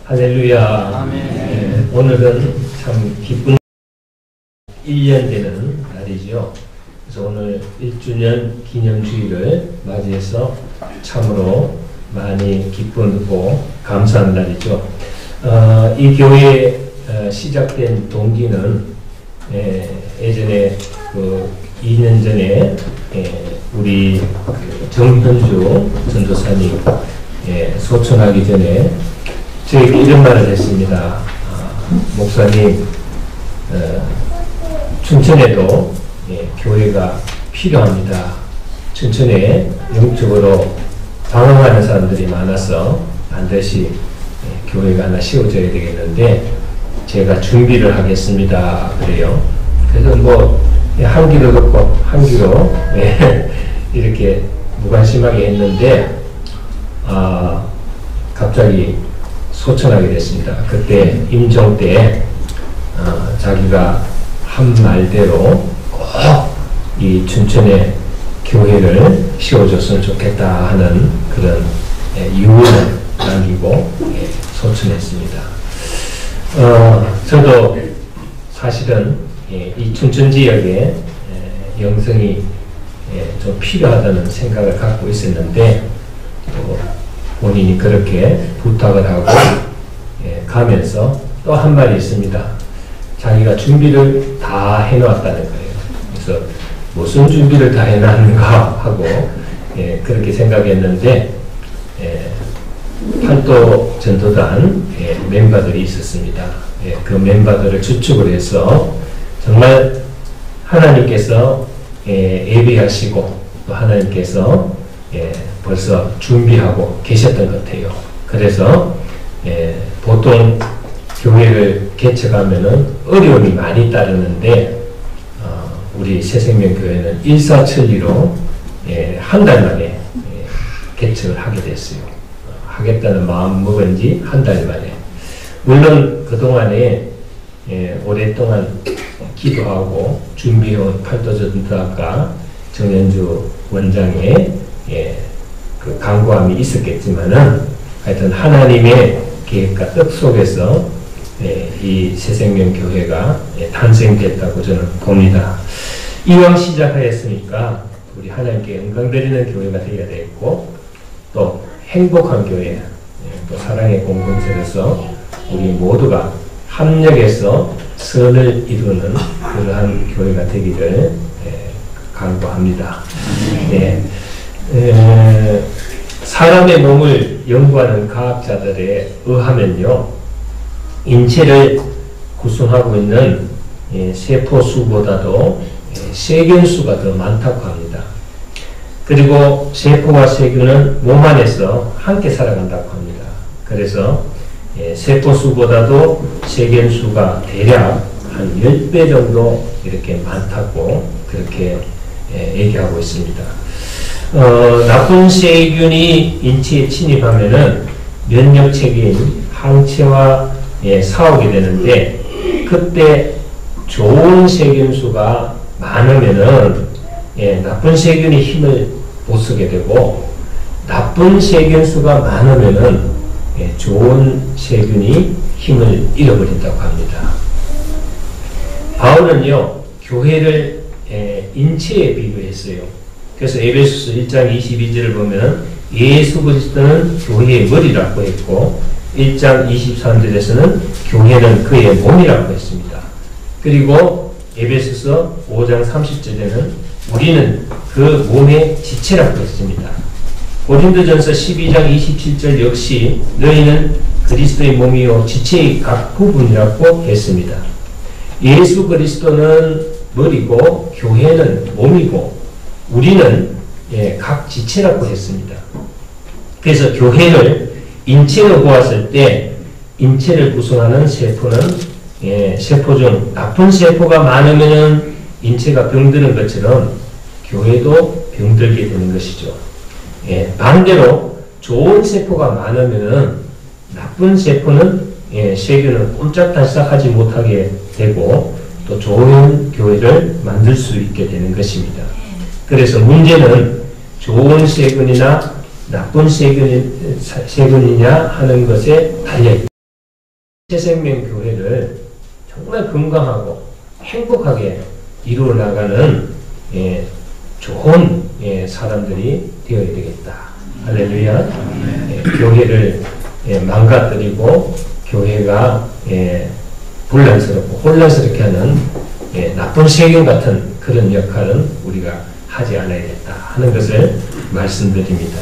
할렐루야. 아멘. 네, 오늘은 참 기쁜 1년 되는 날이죠. 그래서 오늘 1주년 기념주일을 맞이해서 참으로 많이 기쁘고 감사한 날이죠. 이 교회 시작된 동기는 예전에 2년 전에 우리 정현주 전도사님 소천하기 전에 저에게 이런 말을 했습니다. 목사님, 춘천에도 교회가 필요합니다. 춘천에 영적으로 방황하는 사람들이 많아서 반드시 교회가 하나 세워져야 되겠는데 제가 준비를 하겠습니다. 그래요. 그래서 한 귀로 듣고 한 귀로 이렇게 무관심하게 했는데 갑자기 소천하게 됐습니다. 그때 임종 때 자기가 한 말대로 꼭 이 춘천에 교회를 세워줬으면 좋겠다 하는 그런 유언을 남기고 소천했습니다. 저도 사실은 이 춘천 지역에 영성이 좀 필요하다는 생각을 갖고 있었는데 또 본인이 그렇게 부탁을 하고 가면서 또 한 말이 있습니다. 자기가 준비를 다 해놓았다는 거예요. 그래서 무슨 준비를 다 해놨는가 하고 그렇게 생각했는데 팔도 전도단 멤버들이 있었습니다. 그 멤버들을 추측을 해서 정말 하나님께서 예비하시고 또 하나님께서 벌써 준비하고 계셨던 것 같아요. 그래서 보통 교회를 개척하면은 어려움이 많이 따르는데 우리 새생명교회는 일사천리로 한 달 만에 개척을 하게 됐어요. 하겠다는 마음 먹은 지 한 달 만에. 물론 그동안에 오랫동안 기도하고 준비해온 팔도전도학과 정현주 원장의 그 간구함이 있었겠지만은 하여튼 하나님의 계획과 뜻 속에서 이 새생명교회가 탄생됐다고 저는 봅니다. 이왕 시작하였으니까 우리 하나님께 영광 드리는 교회가 되어야 되겠고 또 행복한 교회, 또 사랑의 공동체로서 우리 모두가 합력해서 선을 이루는 그러한 교회가 되기를 간구합니다. 사람의 몸을 연구하는 과학자들에 의하면요, 인체를 구성하고 있는 세포수보다도 세균수가 더 많다고 합니다. 그리고 세포와 세균은 몸 안에서 함께 살아간다고 합니다. 그래서 세포수보다도 세균수가 대략 한 10배 정도 이렇게 많다고 그렇게 얘기하고 있습니다. 나쁜 세균이 인체에 침입하면은 면역체계인 항체와 싸우게 되는데 그때 좋은 세균수가 많으면은 나쁜 세균이 힘을 못 쓰게 되고 나쁜 세균수가 많으면은 좋은 세균이 힘을 잃어버린다고 합니다. 바울은요 교회를 인체에 비교했어요. 그래서 에베소서 1장 22절을 보면 예수 그리스도는 교회의 머리라고 했고 1장 23절에서는 교회는 그의 몸이라고 했습니다. 그리고 에베소서 5장 30절에는 우리는 그 몸의 지체라고 했습니다. 고린도전서 12장 27절 역시 너희는 그리스도의 몸이요 지체의 각 부분이라고 했습니다. 예수 그리스도는 머리고 교회는 몸이고 우리는 각 지체라고 했습니다. 그래서 교회를 인체로 보았을 때 인체를 구성하는 세포는 세포 중 나쁜 세포가 많으면 인체가 병드는 것처럼 교회도 병들게 되는 것이죠. 반대로 좋은 세포가 많으면 나쁜 세포는 세균은 꼼짝달싹하지 못하게 되고 또 좋은 교회를 만들 수 있게 되는 것입니다. 그래서 문제는 좋은 세균이나 나쁜 세균이냐 하는 것에 달려 있습니다. 새생명교회를 정말 건강하고 행복하게 이루어 나가는 좋은 사람들이 되어야 되겠다. 할렐루야. 교회를 망가뜨리고 교회가 불란스럽고 혼란스럽게 하는 나쁜 세균 같은 그런 역할은 우리가 하지 않아야겠다 하는 것을 말씀드립니다.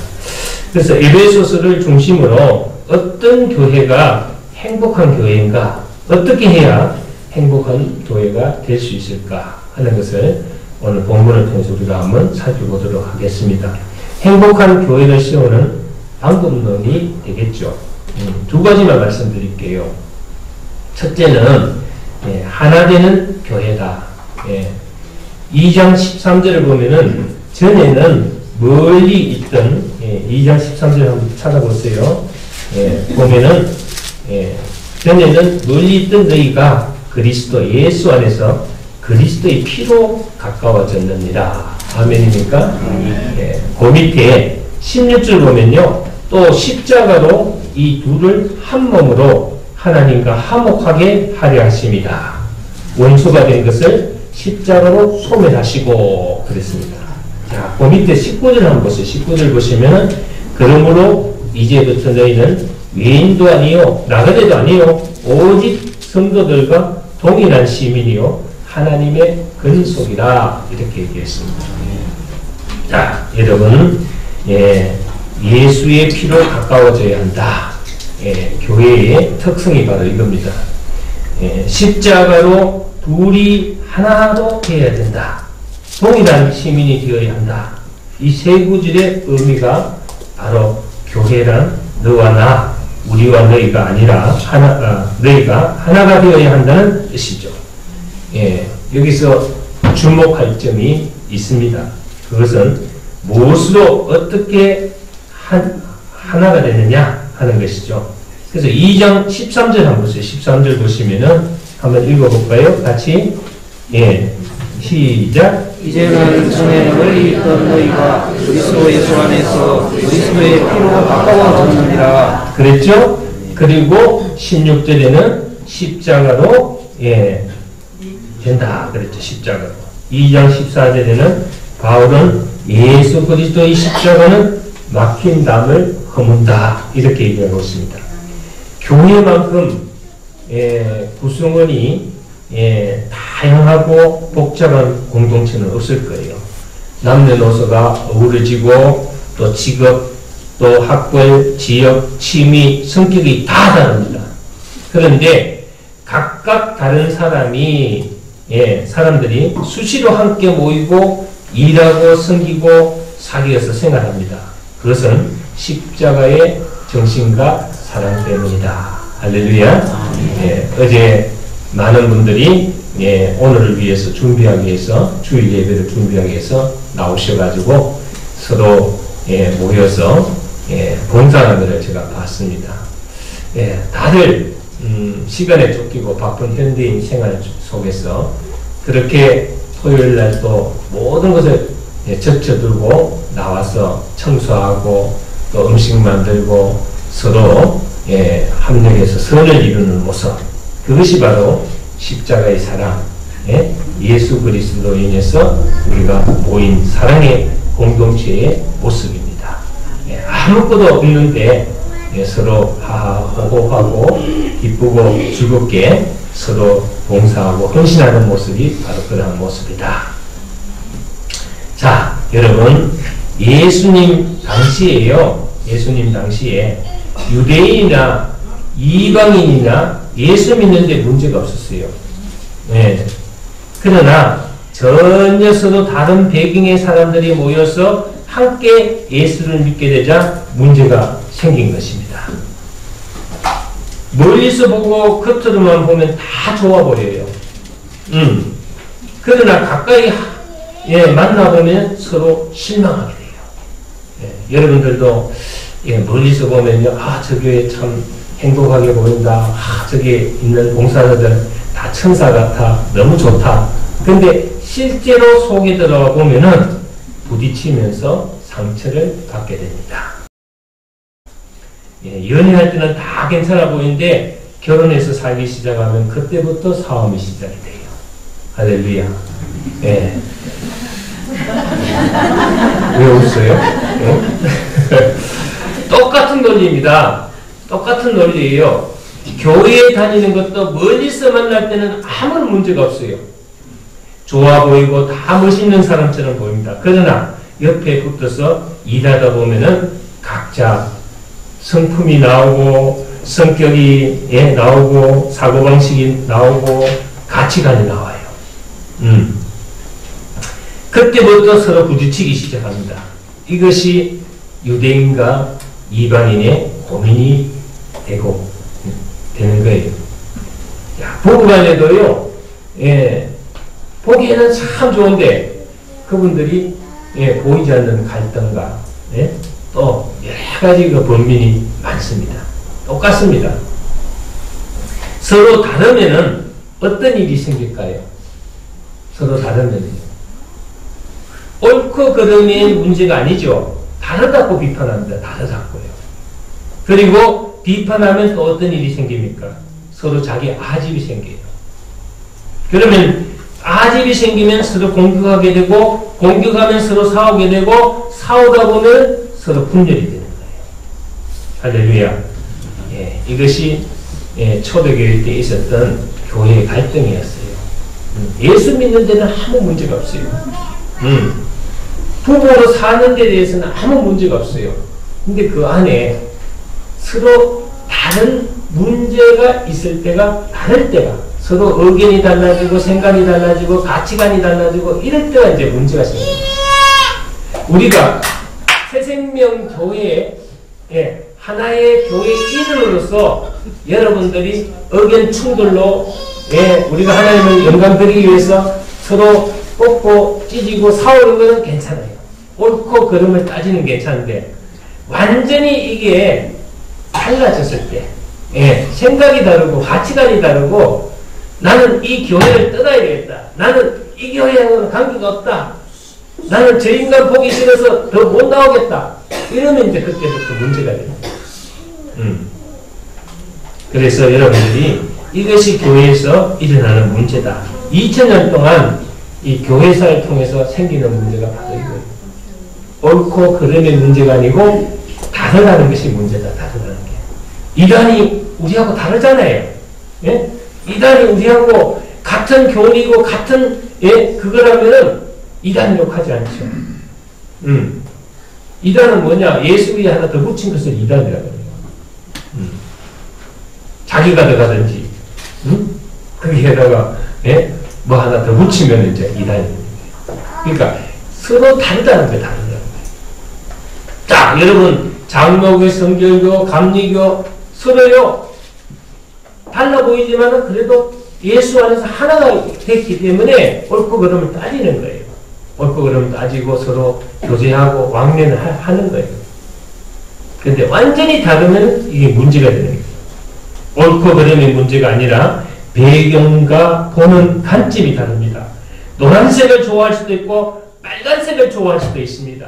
그래서 에베소서를 중심으로 어떤 교회가 행복한 교회인가, 어떻게 해야 행복한 교회가 될 수 있을까 하는 것을 오늘 본문을 통해서 우리가 한번 살펴보도록 하겠습니다. 행복한 교회를 세우는 방법론이 되겠죠. 두 가지만 말씀드릴게요. 첫째는 하나 되는 교회다. 2장 13절을 보면은 전에는 멀리 있던 2장 13절 한번 찾아보세요. 보면은 전에는 멀리 있던 너희가 그리스도 예수 안에서 그리스도의 피로 가까워졌느니라. 아멘입니까? 그 밑에 16절 보면요. 또 십자가로 이 둘을 한 몸으로 하나님과 화목하게 하려 하심이다. 원수가 된 것을 십자가로 소멸하시고 그랬습니다. 자, 그 밑에 19절 한번 보세요. 19절 보시면은 그러므로 이제부터 너희는 외인도 아니요 나그네도 아니요 오직 성도들과 동일한 시민이요 하나님의 근속이라 이렇게 얘기했습니다. 자, 여러분 예수의 피로 가까워져야 한다. 교회의 특성이 바로 이겁니다. 십자가로 둘이 하나로 되어야 된다. 동일한 시민이 되어야 한다. 이 세 구절의 의미가 바로 교회란 너와 나, 우리와 너희가 아니라 너희가 하나가 되어야 한다는 뜻이죠. 여기서 주목할 점이 있습니다. 그것은 무엇으로 어떻게 하나가 되느냐 하는 것이죠. 그래서 2장 13절 한번 보세요. 13절 보시면은 한번 읽어볼까요? 같이. 시작. 이제는 전에 멀리 있던 너희가 그리스도 예수 안에서 그리스도의 피로 가까워졌느니라. 그랬죠? 그리고 16절에는 십자가로 된다 그랬죠. 십자가로. 2장 14절에는 바울은 예수 그리스도의 십자가는 막힌 담을 허문다 이렇게 얘기하고 있습니다. 교회만큼 구성원이 다양하고 복잡한 공동체는 없을 거예요. 남녀노소가 어우러지고 또 직업, 또 학벌, 지역, 취미, 성격이 다 다릅니다. 그런데 각각 다른 사람들이 수시로 함께 모이고 일하고 섬기고 사귀어서 생활합니다. 그것은 십자가의 정신과 사랑 때문이다. 할렐루야. 어제 많은 분들이 오늘을 위해서 준비하기 위해서 주일 예배를 준비하기 위해서 나오셔가지고 서로 모여서 봉사하는 것을 제가 봤습니다. 다들 시간에 쫓기고 바쁜 현대인 생활 속에서 그렇게 토요일 날 또 모든 것을 적쳐두고 나와서 청소하고 또 음식 만들고 서로 합력해서 선을 이루는 모습, 그것이 바로 십자가의 사랑, 예수 그리스도로 인해서 우리가 모인 사랑의 공동체의 모습입니다. 아무것도 없는데 서로 하하호호하고 기쁘고 즐겁게 서로 봉사하고 헌신하는 모습이 바로 그러한 모습이다. 자, 여러분, 예수님 당시에 유대인이나 이방인이나 예수 믿는데 문제가 없었어요. 그러나 전혀 서로 다른 배경의 사람들이 모여서 함께 예수를 믿게 되자 문제가 생긴 것입니다. 멀리서 보고 겉으로만 보면 다 좋아 보여요. 그러나 가까이 만나보면 서로 실망하게 돼요. 여러분들도 멀리서 보면요, 저 교회 참 행복하게 보인다. 저기 있는 봉사자들 다 천사 같아. 너무 좋다. 근데 실제로 속에 들어가 보면은 부딪히면서 상처를 받게 됩니다. 연애할 때는 다 괜찮아 보이는데 결혼해서 살기 시작하면 그때부터 싸움이 시작이 돼요. 할렐루야. 예. 왜 웃어요? 똑같은 논리입니다. 똑같은 논리예요. 교회에 다니는 것도 멀리서 만날 때는 아무런 문제가 없어요. 좋아 보이고 다 멋있는 사람처럼 보입니다. 그러나 옆에 붙어서 일하다 보면은 각자 성품이 나오고 성격이 나오고 사고방식이 나오고 가치관이 나와요. 그때부터 서로 부딪히기 시작합니다. 이것이 유대인과 이방인의 고민이 되는 거예요. 야, 부부간에도요, 보기에는 참 좋은데, 그분들이, 보이지 않는 갈등과, 또, 여러 가지 그 범민이 많습니다. 똑같습니다. 서로 다르면은 어떤 일이 생길까요? 서로 다르면요. 옳고 그름의 문제가 아니죠. 다르다고 비판합니다. 다르다고요. 그리고 비판하면 또 어떤 일이 생깁니까? 서로 자기 아집이 생겨요. 그러면 아집이 생기면 서로 공격하게 되고 공격하면 서로 싸우게 되고 싸우다 보면 서로 분열이 되는 거예요. 할렐루야. 이것이 초대교회 때 있었던 교회의 갈등이었어요. 예수 믿는 데는 아무 문제가 없어요. 부부로 사는 데 대해서는 아무 문제가 없어요. 근데 그 안에 서로 다른 문제가 있을 때가, 다를 때가, 서로 의견이 달라지고 생각이 달라지고 가치관이 달라지고 이럴 때가 이제 문제가 생깁니다. 우리가 새생명교회에 하나의 교회 이름으로서 여러분들이 의견 충돌로 우리가 하나님을 영광 드리기 위해서 서로 뽑고 찢고 싸우는 것은 괜찮아요. 옳고 그름을 따지는 괜찮은데 완전히 이게 달라졌을 때 생각이 다르고 가치관이 다르고 나는 이 교회를 떠나야 되겠다. 나는 이 교회하고는 관계가 없다. 나는 저 인간 보기 싫어서 더 못 나오겠다. 이러면 이제 그때부터 문제가 됩니다. 그래서 여러분들이 이것이 교회에서 일어나는 문제다. 2000년 동안 이 교회사를 통해서 생기는 문제가 바로 이거예요. 옳고 그름의 문제가 아니고 다르다는 것이 문제다. 다르다는 게. 이단이 우리하고 다르잖아요. 이단이 우리하고 같은 교리고 같은 그거라면은 이단 욕하지 않죠. 이단은 뭐냐? 예수 위에 하나 더 붙인 것을 이단이라고 해요. 자기가 들어가든지 거기에다가 뭐 하나 더 붙이면 이제 이단입니다. 그러니까 서로 다르다는 거예요. 다르다는 거예요. 자, 여러분 장로교, 성결교, 감리교 서로요 달라 보이지만은 그래도 예수 안에서 하나가 됐기 때문에 옳고 그름을 따지는 거예요. 옳고 그름을 따지고 서로 교제하고 왕래는 하는 거예요. 그런데 완전히 다르면 이게 문제가 되는 거예요. 옳고 그름의 문제가 아니라 배경과 보는 관점이 다릅니다. 노란색을 좋아할 수도 있고 빨간색을 좋아할 수도 있습니다.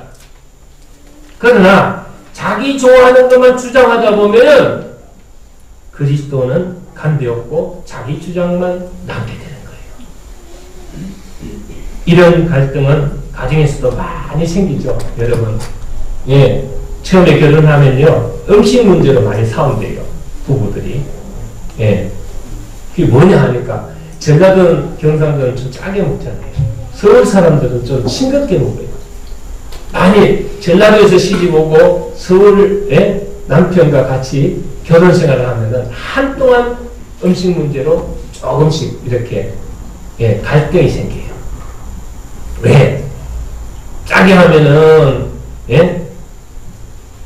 그러나 자기 좋아하는 것만 주장하다 보면 그리스도는 간대없고 자기 주장만 남게 되는 거예요. 이런 갈등은 가정에서도 많이 생기죠. 여러분 처음에 결혼하면요 음식 문제로 많이 싸운대요. 부부들이. 그게 뭐냐 하니까 전라도는 경상도는 좀 짜게 먹잖아요. 서울 사람들은 좀 싱겁게 먹어요. 아니 전라도에서 시집 오고 서울에 남편과 같이 결혼 생활을 하면은 한동안 음식 문제로 조금씩 이렇게 갈등이 생겨요. 왜? 짜게 하면은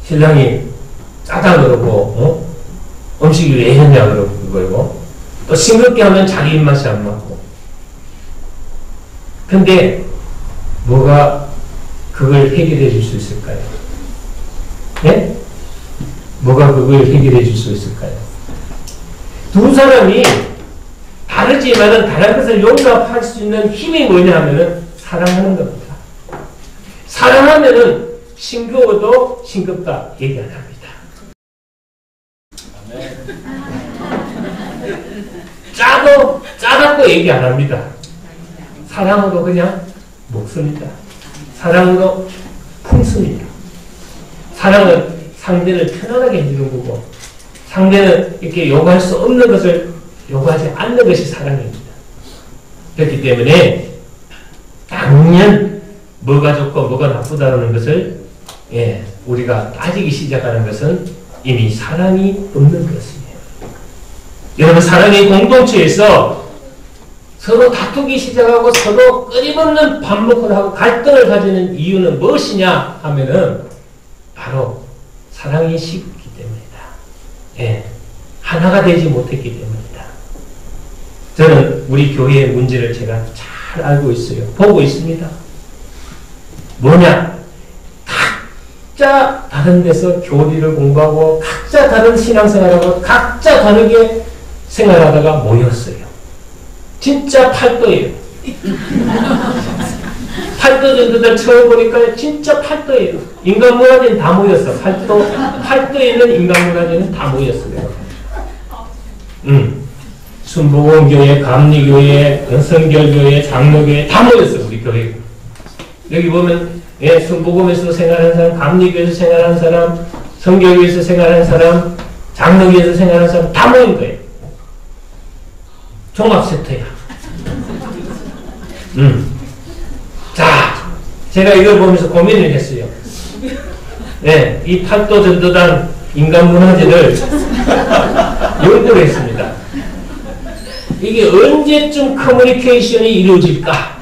신랑이 짜다 그러고 음식이 왜 이러냐 그러고 또 싱겁게 하면 자기 입맛이 안 맞고. 근데 뭐가 그걸 해결해 줄 수 있을까요? 뭐가 그걸 해결해 줄 수 있을까요? 두 사람이 다르지만은 다른 것을 용납할 수 있는 힘이 뭐냐 하면은 사랑하는 겁니다. 사랑하면은 싱거워도 싱겁다 얘기 안 합니다. 짜다고 얘기 안 합니다. 사랑으로 그냥 먹습니다. 사랑으로 품습니다. 사랑은 상대를 편안하게 해주는 거고, 상대는 이렇게 요구할 수 없는 것을 요구하지 않는 것이 사랑입니다. 그렇기 때문에 당연 뭐가 좋고 뭐가 나쁘다는 것을 우리가 따지기 시작하는 것은 이미 사랑이 없는 것이에요. 여러분, 사랑의 공동체에서 서로 다투기 시작하고 서로 끊임없는 반목을 하고 갈등을 가지는 이유는 무엇이냐 하면은 바로 사랑이 식기 때문이다. 하나가 되지 못했기 때문이다. 저는 우리 교회의 문제를 제가 잘 알고 있어요. 보고 있습니다. 뭐냐? 각자 다른 데서 교리를 공부하고 각자 다른 신앙생활하고 각자 다르게 생활하다가 모였어요. 진짜 팔도예요. 팔도 전도들 처음 보니까 진짜 팔도예요. 인간문화재는 다 모였어. 팔도에 있는 인간문화재는 다 모였어요. 순복음교회, 감리교회, 성결교회, 장로교회 다 모였어. 우리 교회. 여기 보면 순복음에서 생활하는 사람, 감리교회에서 생활하는 사람, 성결교회에서 생활하는 사람, 장로교회에서 생활하는 사람 다 모인 거예요. 종합세트야. 자, 제가 이걸 보면서 고민을 했어요. 이 팔도 전도단 인간문화재를 연구를 했습니다. 이게 언제쯤 커뮤니케이션이 이루어질까?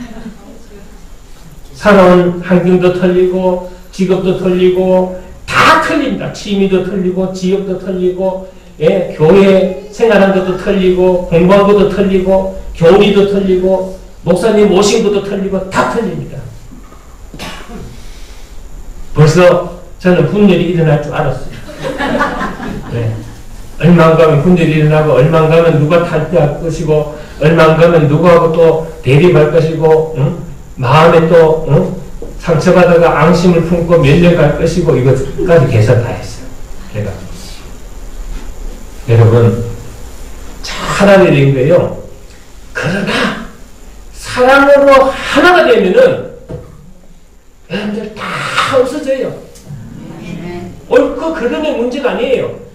살아온 환경도 틀리고 직업도 틀리고 다 틀린다. 취미도 틀리고 지역도 틀리고 교회 생활한 것도 틀리고 공부한 것도 틀리고 교리도 틀리고 목사님 모신 것도 틀리고 다 틀립니다. 벌써 저는 분열이 일어날 줄 알았어요. 얼마 안 가면 분열이 일어나고 얼마 안 가면 누가 탈퇴할 것이고 얼마 안 가면 누구하고 또 대립할 것이고 마음에 또 상처받아가 앙심을 품고 면려갈 것이고 이것까지 계산 다 했어요. 제가. 여러분, 차라리 된 거예요. 그러나 사랑으로 하나가 되면은 여러분들 다 없어져요. 옳고 그름의 문제가 아니에요.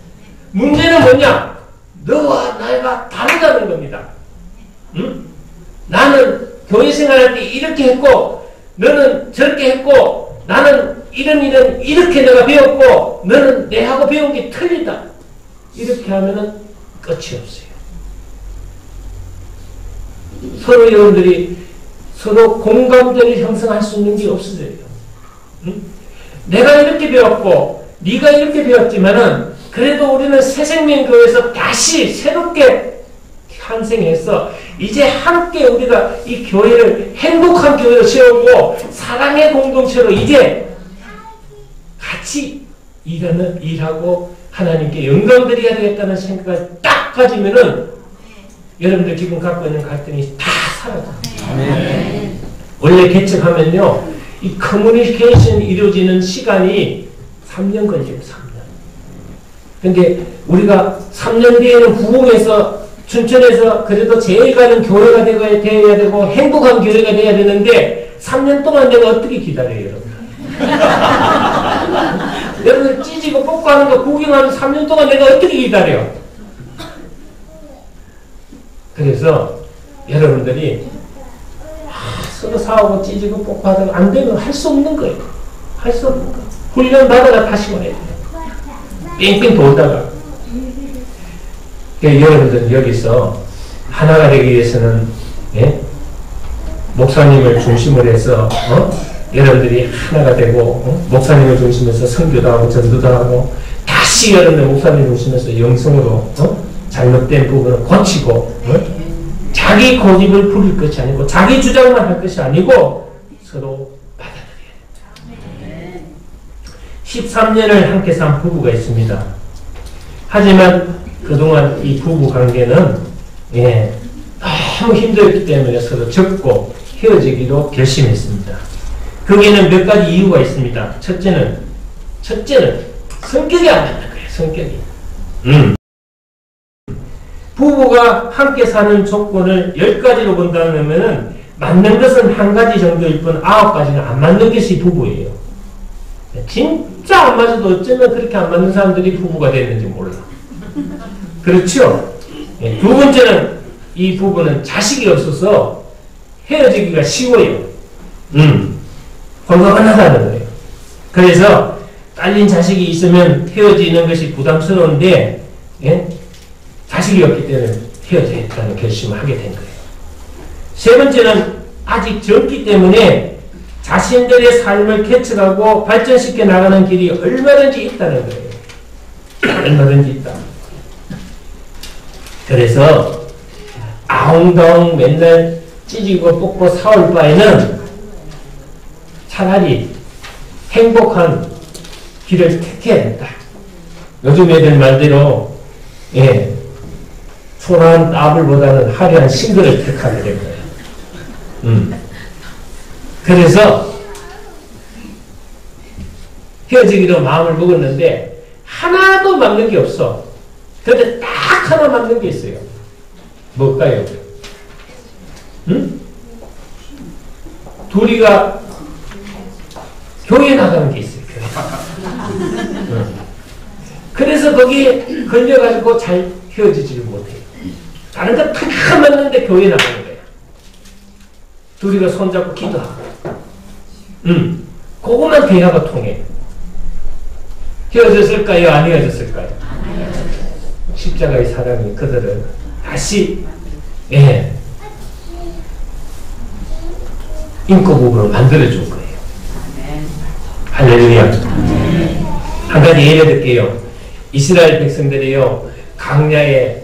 문제는 뭐냐? 너와 나가 다르다는 겁니다. 나는 교회 생활할 때 이렇게 했고 너는 저렇게 했고 나는 이런 이렇게 내가 배웠고 너는 내하고 배운 게 틀리다. 이렇게 하면은 끝이 없어요. 서로 여러분들이 서로 공감대를 형성할 수 있는 게 없어져요. 내가 이렇게 배웠고 네가 이렇게 배웠지만은 그래도 우리는 새생명교회에서 다시 새롭게 탄생해서 이제 함께 우리가 이 교회를 행복한 교회로 세우고 사랑의 공동체로 이제 같이 일하고 하나님께 영광 드려야 되겠다는 생각을 딱 가지면은 여러분들 지금 갖고 있는 갈등이 다 사라져요. 원래 개척하면요, 이 커뮤니케이션이 이루어지는 시간이 3년 걸려요. 3년. 근데 우리가 3년 뒤에는 부흥에서 춘천에서 그래도 제일 가는 교회가 되어야 되고 행복한 교회가 되어야 되는데 3년 동안 내가 어떻게 기다려요, 여러분? 여러분들 찢고 뽑고 하는 거 구경하는 3년 동안 내가 어떻게 기다려? 그래서 여러분들이 서로 싸우고 찢고 뽑고 하다가 안 되면 할 수 없는 거예요. 할 수 없는 거. 훈련 받아가 다시 와야 돼요. 뺑뺑 돌다가. 여러분들 여기서 하나가 되기 위해서는 목사님을 중심으로 해서 여러분들이 하나가 되고 목사님을 중심해서 선교도 하고 전도도 하고 다시 여러분들 목사님 중심에서 영성으로 잘못된 부분을 고치고 자기 고집을 부릴 것이 아니고 자기 주장만 할 것이 아니고 서로 받아들여야 됩니다. 13년을 함께 산 부부가 있습니다. 하지만 그동안 이 부부 관계는 너무 힘들었기 때문에 서로 접고 헤어지기로 결심했습니다. 거기에는 몇 가지 이유가 있습니다. 첫째는 성격이 안 맞는 거예요. 성격이. 부부가 함께 사는 조건을 10가지로 본다면은 맞는 것은 한 가지 정도일 뿐 9가지는 안 맞는 것이 부부예요. 진짜 안 맞아도 어쩌면 그렇게 안 맞는 사람들이 부부가 됐는지 몰라. 그렇죠? 두 번째는 이 부부는 자식이 없어서 헤어지기가 쉬워요. 홀가분하다는 거예요. 그래서 딸린 자식이 있으면 헤어지는 것이 부담스러운데, 예? 자식이 없기 때문에 헤어져야겠다는 결심을 하게 된 거예요. 세 번째는 아직 젊기 때문에 자신들의 삶을 개척하고 발전시켜 나가는 길이 얼마든지 있다는 거예요. 얼마든지 있다. 그래서 아웅다웅 맨날 찌지고 뽑고 사올 바에는 차라리 행복한 길을 택해야 된다. 요즘 애들 말대로 초라한 따블보다는 화려한 싱글을 택하게 된 거예요. 그래서 헤어지기로 마음을 먹었는데 하나도 맞는 게 없어. 그런데 딱 하나 맞는 게 있어요. 뭘까요? 둘이가 교회 나가는 게 있어요. 그래서 거기에 걸려가지고 잘 헤어지지를 못해요. 다른 거 다 맞는데 교회 나가는 거예요. 둘이가 손잡고 기도하고. 그것만 대화가 통해요. 헤어졌을까요? 안 헤어졌을까요? 십자가의 사랑이 그들을 다시 인꼬부부로 만들어준 거예요. 할렐루야. 한 가지 예를 들게요. 이스라엘 백성들이요, 강야에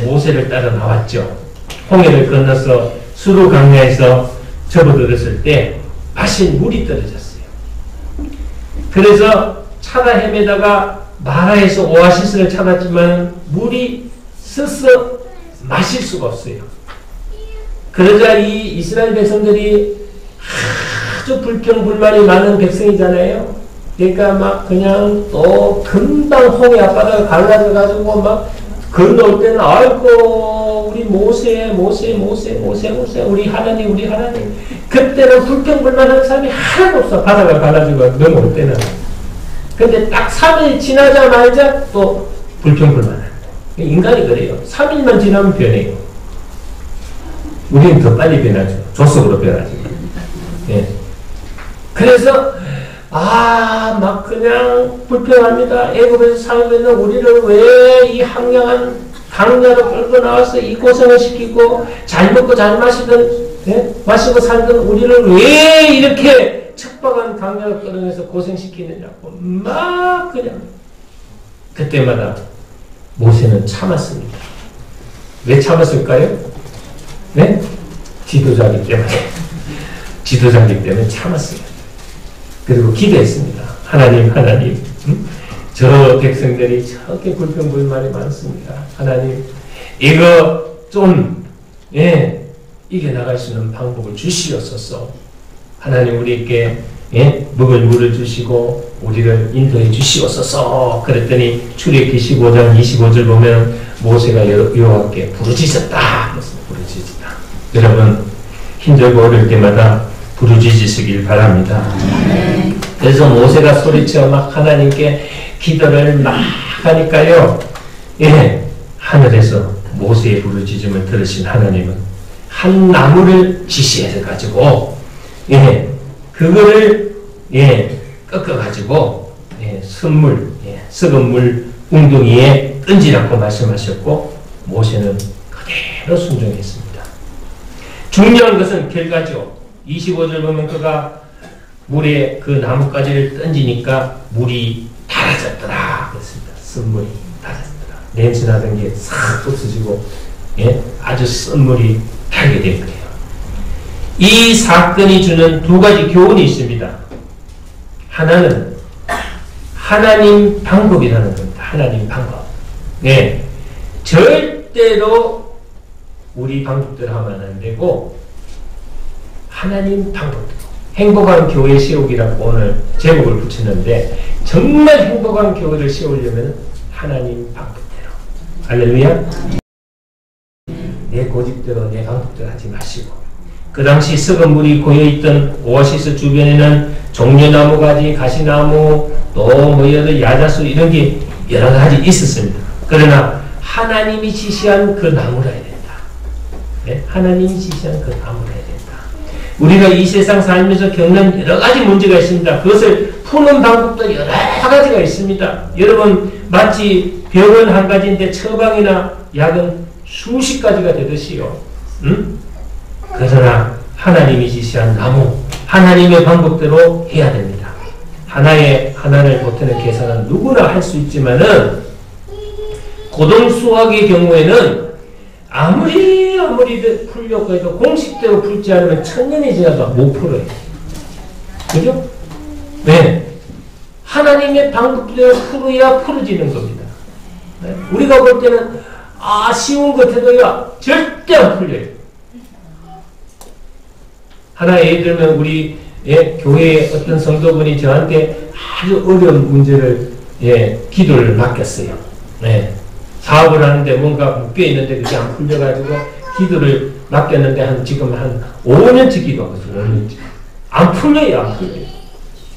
모세를 따라 나왔죠. 홍해를 건너서 수르 강야에서 접어들었을 때 마실 물이 떨어졌어요. 그래서 찾아 헤매다가 마라에서 오아시스를 찾았지만 물이 써서 마실 수가 없어요. 그러자 이 이스라엘 백성들이 아주 불평불만이 많은 백성이잖아요. 그러니까 막 그냥 또 금방 홍해 앞바다가 갈라져가지고 막 건너올 때는 아이고 우리 모세 우리 하나님 그때는 불평불만한 사람이 하나도 없어. 바다가 갈라지고 넘어올 때는. 근데 딱 3일 지나자마자 또 불평불만한. 인간이 그래요. 3일만 지나면 변해요. 우리는 더 빨리 변하죠. 조석으로 변하죠. 예. 그래서 막 그냥 불평합니다. 애굽에서 살면은 우리를 왜 이 황량한 강야로 끌고 나와서 이 고생을 시키고 잘 먹고 잘 마시고 살던 우리를 왜 이렇게 척박한 강야로 끌어내서 고생시키느냐고 막 그냥 그때마다 모세는 참았습니다. 왜 참았을까요? 네? 지도자이기 때문에 참았어요. 그리고 기도했습니다. 하나님, 저 백성들이 저렇게 불평불만이 많습니다. 하나님, 이거 좀, 이겨나갈 수 있는 방법을 주시옵소서. 하나님, 우리에게, 먹을 물을 주시고, 우리를 인도해 주시옵소서. 그랬더니, 출애굽기 15장 25절 보면, 모세가 여호와께 부르짖었다. 부르짖었다. 여러분, 힘들고 어려울 때마다 부르짖으시길 바랍니다. 그래서 모세가 소리쳐 막 하나님께 기도를 막 하니까요. 하늘에서 모세의 부르짖음을 들으신 하나님은 한 나무를 지시해가지고 그거를 꺾어가지고 썩은 물 웅덩이에 던지라고 말씀하셨고 모세는 그대로 순종했습니다. 중요한 것은 결과죠. 25절 보면 그가 물에 그 나뭇가지를 던지니까 물이 달아졌더라. 그렇습니다. 쓴물이 달아졌더라. 냄새나던 게 싹 없어지고 아주 쓴물이 달게 된 거예요. 이 사건이 주는 두 가지 교훈이 있습니다. 하나는 하나님 방법이라는 겁니다. 하나님 방법. 절대로 우리 방법대로 하면 안 되고 하나님 방법대로. 행복한 교회 세우기라고 오늘 제목을 붙였는데 정말 행복한 교회를 세우려면 하나님 방법대로. 할렐루야. 내 고집대로 내 방법대로 하지 마시고 그 당시 썩은 물이 고여있던 오아시스 주변에는 종려나무 가지, 가시나무, 또 뭐 여러 야자수 이런 게 여러 가지 있었습니다. 그러나 하나님이 지시한 그 나무라 해야 된다. 네? 하나님이 지시한 그 나무라 해야 된다. 우리가 이 세상 살면서 겪는 여러 가지 문제가 있습니다. 그것을 푸는 방법도 여러 가지가 있습니다. 여러분 마치 병은 한 가지인데 처방이나 약은 수십 가지가 되듯이요. 그러나 하나님이 지시한 나무, 하나님의 방법대로 해야 됩니다. 하나를 보태는 계산은 누구나 할 수 있지만은 고등수학의 경우에는 아무리 풀려고 해도 공식대로 풀지 않으면 천년이 지나도 못 풀어요. 그죠? 네. 하나님의 방법대로 풀어야 풀어지는 겁니다. 네? 우리가 볼 때는 쉬운 것 해도야 절대 안 풀려요. 하나 예를 들면 우리 교회의 어떤 성도분이 저한테 아주 어려운 문제를 기도를 맡겼어요. 네. 사업을 하는데 뭔가 묶여있는데 그게 안 풀려가지고 기도를 맡겼는데 지금 한 5년째 기도하고 있어요. 5년째. 안 풀려요.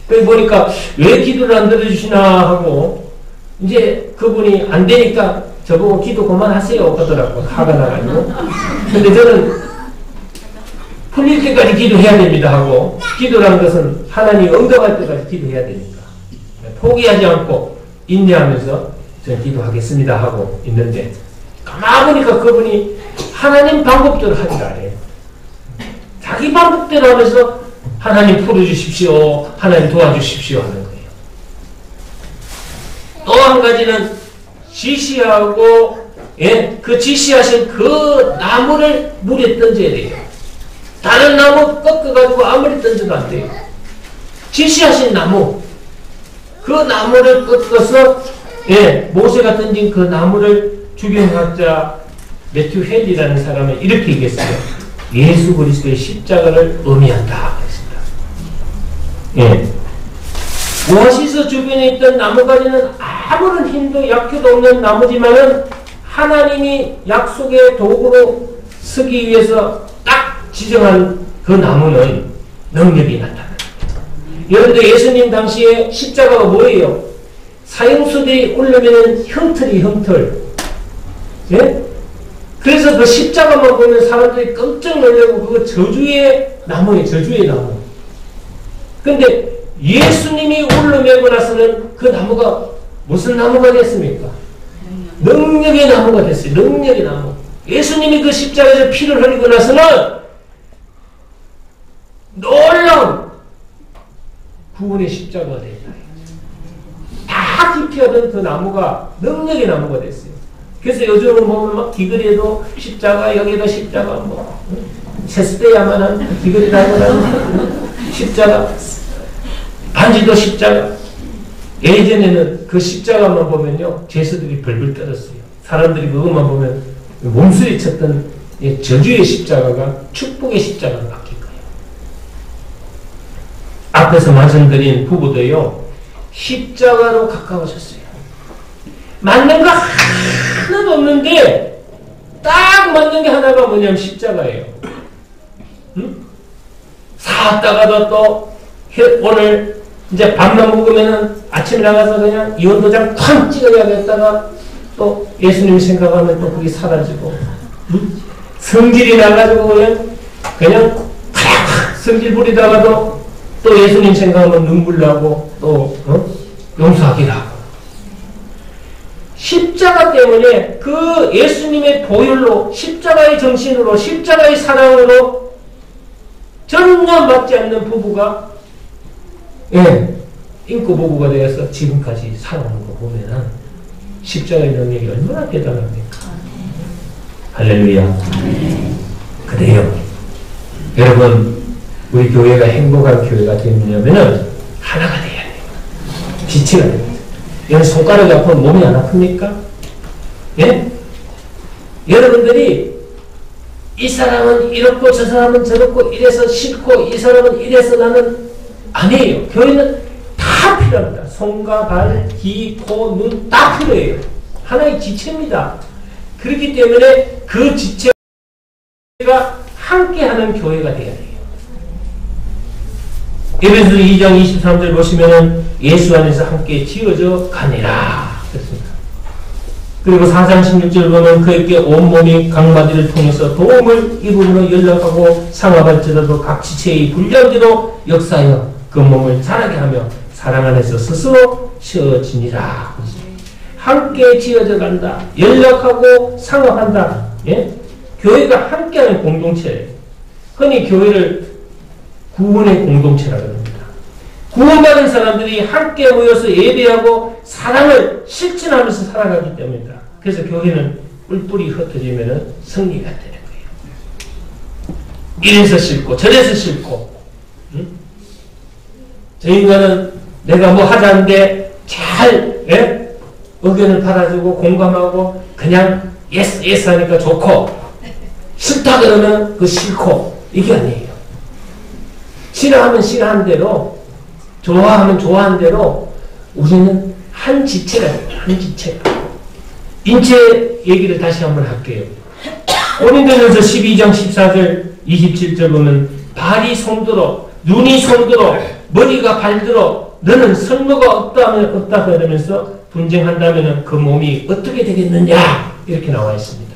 그래 보니까 왜 기도를 안 들어주시나 하고 이제 그분이 안 되니까 저보고 기도 그만하세요 하더라고. 화가 나가지고. 근데 저는 풀릴 때까지 기도해야 됩니다 하고 기도라는 것은 하나님이 응답할 때까지 기도해야 되니까 포기하지 않고 인내하면서 저는 기도하겠습니다 하고 있는데 가만히 보니까 그분이 하나님 방법대로 하지 않아요. 자기 방법대로 하면서 하나님 풀어주십시오. 하나님 도와주십시오 하는 거예요. 또 한 가지는 지시하고 그 지시하신 그 나무를 물에 던져야 돼요. 다른 나무 꺾어가지고 아무리 던져도 안 돼요. 지시하신 나무 그 나무를 꺾어서 모세가 던진 그 나무를 주경학자 매튜 헬리라는 사람은 이렇게 얘기했어요. 예수 그리스도의 십자가를 의미한다 했습니다. 오아시스 주변에 있던 나무가지는 아무런 힘도 약효도 없는 나무지만은 하나님이 약속의 도구로 서기 위해서 딱 지정한 그 나무는 능력이 나타납니다. 여러분들 예수님 당시에 십자가가 뭐예요? 사형수들이 올려면 형틀. 그래서 그 십자가만 보면 사람들이 깜짝 놀라고 그거 저주의 나무예요. 저주의 나무. 근데 예수님이 올려매고 나서는 그 나무가 무슨 나무가 됐습니까? 능력의 나무가 됐어요. 능력의 나무. 예수님이 그 십자가에서 피를 흘리고 나서는 놀라운 구원의 십자가가 됐다. 다 기피하던 그 나무가 능력의 나무가 됐어요. 그래서 요즘은 보면 막 귀걸이에도 십자가, 여기도 십자가, 세스대야만한 귀걸이 달고나는 십자가, 반지도 십자가. 예전에는 그 십자가만 보면요, 죄수들이 벌벌 떨었어요. 사람들이 그것만 보면 몸수리 쳤던 저주의 십자가가 축복의 십자가로 바뀐 거예요. 앞에서 말씀드린 부부도요, 십자가로 가까워졌어요. 맞는 거 하나도 없는데 딱 맞는 게 하나가 뭐냐면 십자가예요. 사다가도 또 오늘 이제 밥만 먹으면은 아침에 나가서 그냥 이혼도장 쾅 찍어야겠다가 또 예수님 생각하면 또 그게 사라지고 성질이 나가지고 그냥 성질 부리다가도 또 예수님 생각하면 눈물 나고 또 용서하기도 하고 십자가 때문에 그 예수님의 보혈로 십자가의 정신으로 십자가의 사랑으로 전혀 맞지 않는 부부가 인고 부부가 되어서 지금까지 살아오는 거 보면은 십자가의 능력이 얼마나 대단합니까? 할렐루야. 그래요. 여러분 우리 교회가 행복한 교회가 되려면은 하나가 돼야 돼요. 지체가 됩니다. 여러분 손가락이 아프면 몸이 안 아픕니까? 예? 여러분들이 이 사람은 이렇고 저 사람은 저렇고 이래서 싫고 이 사람은 이래서 나는 아니에요. 교회는 다 필요합니다. 손과 발, 귀, 코, 눈 다 필요해요. 하나의 지체입니다. 그렇기 때문에 그 지체 교회가 함께하는 교회가 되어야 돼요. 에베소서 2장 23절 보시면은 예수 안에서 함께 지어져 가니라 그렇습니다. 그리고 4장 16절 보면 그에게 온몸이 각마디를 통해서 도움을 입음으로 연락하고 상하할지라도 각 지체의 분량대로 역사하여 그 몸을 자라게 하며 사랑 안에서 스스로 쉬어지니라. 함께 지어져 간다. 연락하고 상합한다. 예? 교회가 함께하는 공동체예요. 흔히 교회를 구원의 공동체라고 합니다. 구원받은 사람들이 함께 모여서 예배하고 사랑을 실천하면서 살아가기 때문이다. 그래서 교회는 뿔뿔이 흩어지면 승리가 되는 거예요. 이래서 싫고 저래서 싫고 응? 저 인간은 내가 뭐 하자는데 잘 예? 의견을 받아주고 공감하고 그냥 예스 예스 하니까 좋고 싫다 그러면 그 싫고 이게 아니에요. 싫어하면 싫어한 대로 좋아하면 좋아한 대로 우리는 한 지체가 한 지체가 인체 얘기를 다시 한번 할게요. 고린도전서 12장 14절 27절 보면 발이 손들어 눈이 손들어 머리가 발들어 너는 선모가 없다 그러면서 분쟁한다면 그 몸이 어떻게 되겠느냐 이렇게 나와 있습니다.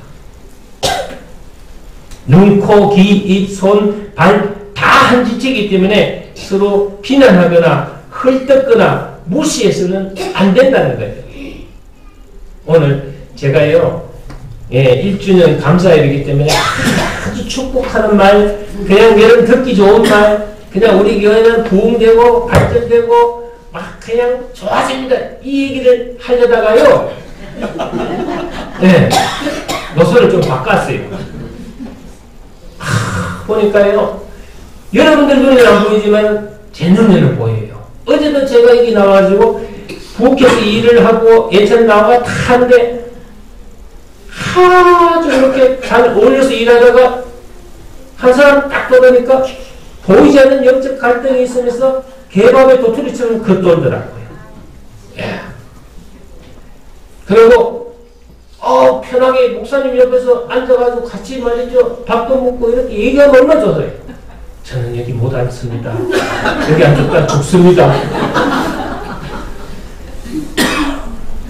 눈, 코, 귀, 입, 손, 발 다 한 지체이기 때문에 서로 비난하거나 헐뜯거나 무시해서는 안 된다는 거예요. 오늘 제가요 1주년 감사일이기 때문에 아주 축복하는 말 그냥 여러분 듣기 좋은 말 그냥 우리 교회는 부흥되고 발전되고 막 그냥 좋아집니다. 이 얘기를 하려다가요 노선을 좀 바꿨어요. 보니까요 여러분들 눈에는 안 보이지만 제 눈에는 보여요. 어제도 제가 여기 나와가지고 부엌에서 일을 하고 예찬 나와 다 하는데 아주 이렇게 잘 어울려서 일하다가 한 사람 딱 보니까 보이지 않는 영적 갈등이 있으면서 개밥의 도토리처럼 겉돌더라고요. 예. 그리고 편하게 목사님 옆에서 앉아가지고 같이 말이죠 밥도 먹고 이렇게 얘기하면 얼마나 좋아요. 저는 여기 못 앉습니다. 여기 앉았다 죽습니다.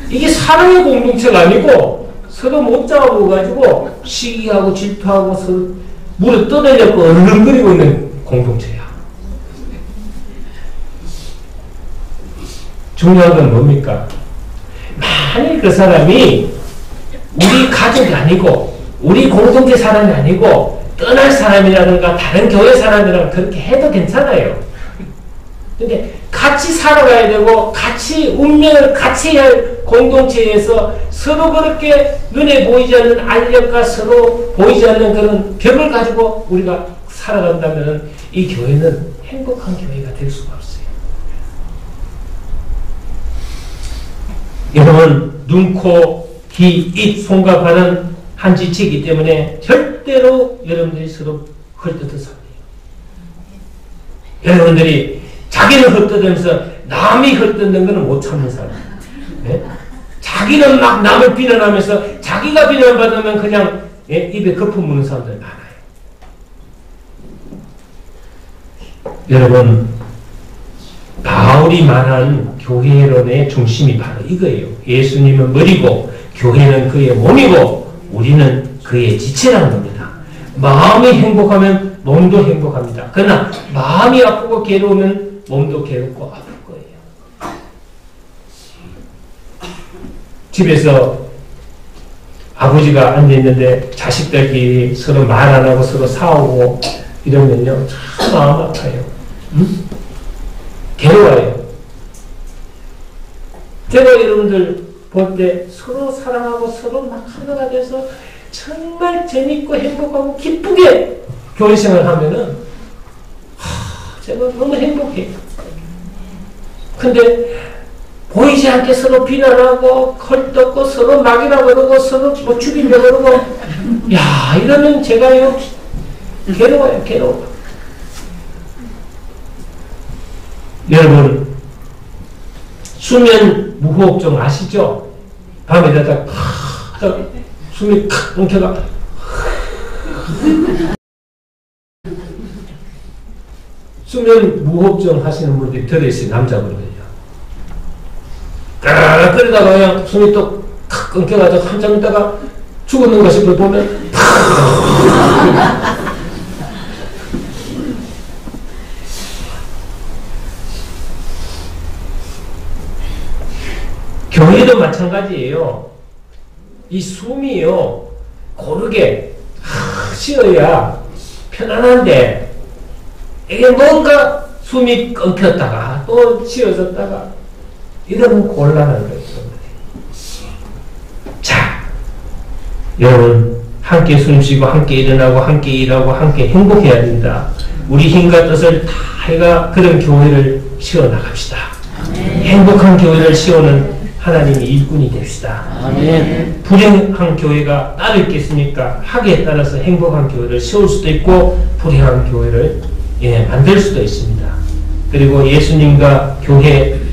이게 사랑의 공동체가 아니고 서로 못 잡아먹어가지고 시기하고 질투하고 서로 물을 떠내려고 얼렁거리고 있는 공동체야. 중요한 건 뭡니까? 만일 그 사람이 우리 가족이 아니고 우리 공동체 사람이 아니고 떠날 사람이라든가 다른 교회 사람이라든가 그렇게 해도 괜찮아요. 근데 같이 살아가야 되고 같이 운명을 같이 할 공동체에서 서로 그렇게 눈에 보이지 않는 알력과 서로 보이지 않는 그런 벽을 가지고 우리가 살아간다면 이 교회는 행복한 교회가 될 수가 없어요. 여러분 눈, 코, 귀, 입, 손과 발은 한 지체이기 때문에 절대로 여러분들이 서로 헐뜯어서 안 돼요. 여러분들이 자기는 헐뜯으면서 남이 헐뜯는 것은 못 참는 사람. 네? 자기는 막 남을 비난하면서 자기가 비난받으면 그냥 입에 거품 무는 사람들 많아요. 여러분 바울이 말한 교회론의 중심이 바로 이거예요. 예수님은 머리고 교회는 그의 몸이고 우리는 그의 지체라는 겁니다. 마음이 행복하면 몸도 행복합니다. 그러나 마음이 아프고 괴로우면 몸도 괴롭고 아플 거예요. 집에서 아버지가 앉아있는데 자식들끼리 서로 말 안 하고 서로 싸우고 이러면요 참 마음 아파요. 응? 괴로워요. 제가 여러분들 볼 때 서로 사랑하고 서로 막 하나가 돼서 정말 재밌고 행복하고 기쁘게 교회 생활하면은 제가 너무 행복해요. 근데 보이지 않게 서로 비난하고 헐뜯고 서로 막이라 그러고 서로 뭐 죽이려 그러고 야 이러면 제가요 괴로워요. 괴로워. 여러분 수면 무호흡증 아시죠? 밤에 자다 숨이 칵 엉켜가 수면 무호흡증 하시는 분들이 들어있어요. 남자분들이요. 까르르 끓이다가 그냥 숨이 또 탁 끊겨가지고 한참 있다가 죽었는가 싶어 보면 탁 교회도 마찬가지예요. 이 숨이요 고르게 쉬어야 편안한데 이게 뭔가 숨이 끊겼다가 또 쉬어졌다가 이러면 곤란한 거예요. 자, 여러분 함께 숨쉬고 함께 일어나고 함께 일하고 함께 행복해야 된다. 우리 힘과 뜻을 다 해가 그런 교회를 세워나갑시다. 행복한 교회를 세우는 하나님의 일꾼이 됩시다. 아멘. 불행한 교회가 따로 있겠습니까? 학에 따라서 행복한 교회를 세울 수도 있고 불행한 교회를 만들 수도 있습니다. 그리고 예수님과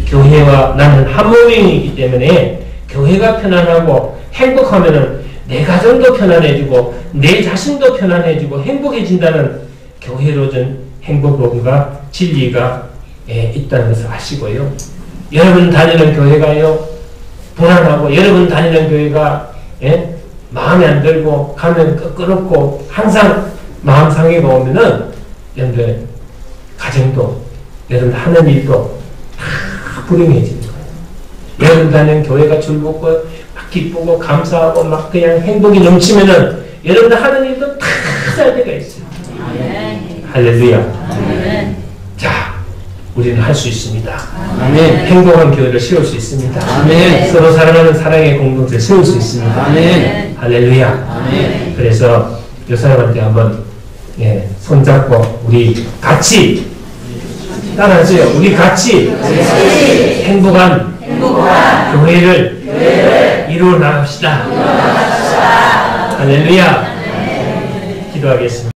교회와 나는 한 몸이기 때문에 교회가 편안하고 행복하면은 내 가정도 편안해지고 내 자신도 편안해지고 행복해진다는 교회로 준 행복론과 진리가 있다는 것을 아시고요. 여러분 다니는 교회가요 불안하고 여러분 다니는 교회가 마음에 안 들고 가면 끄끄럽고 항상 마음 상해가 오면은 여러분들 가정도 여러분 하는 일도 다 불행해지는 거예요. 여러분 다니는 교회가 즐겁고 막 기쁘고 감사하고 막 그냥 행복이 넘치면은 여러분들 하는 일도 다 잘 때가 있어요. 할렐루야. 자, 우리는 할 수 있습니다. 아멘. 행복한 교회를 세울 수 있습니다. 아멘. 서로 사랑하는 사랑의 공동체를 세울 수 있습니다. 아멘. 할렐루야. 아멘. 그래서 이 사람한테 한번 손잡고 우리 같이 따라하세요. 우리 같이 행복한 교회를 이루어 나갑시다. 할렐루야. 기도하겠습니다.